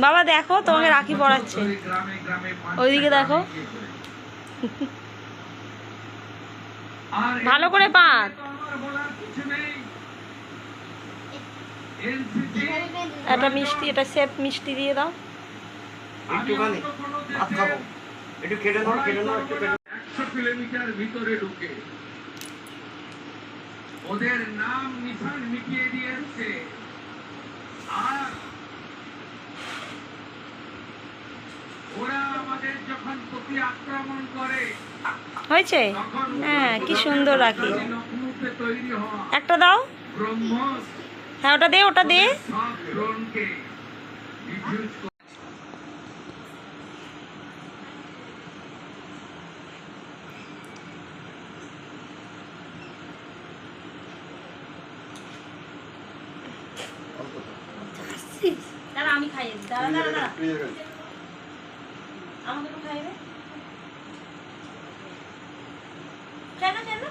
বাবা দেখো তোমাকে রাখি পরাচ্ছে, ওইদিকে দেখো, ভালো করে পাত। একটা মিষ্টি, এটা সেফ মিষ্টি দিয়ে দাও। একটুখানি ভাত খাবো, একটু কেটে নাও, কেটে নাও, একটু কেটে। 100 কিলোমিটার ভিতরে ঢুকে ওদের নাম নিশান মিটিয়ে দিয়েছে। আর ওরা আমাদের যখন প্রতি আক্রমণ করে হয়েছে? হ্যাঁ, কি সুন্দর রাখি। লখনৌতে তৈরি হওয়া একটা দাও। ব্রহ্মস হ্যাঁ, ওটা দে, ওটা দে। সব ড্রোনকে ডিফিউজ করে। দাঁড়া, আমি খাইয়ে দিই। দাঁড়া দাঁড়া দাঁড়া, আমাকে একটু খাইয়ে দে। কেন কেন?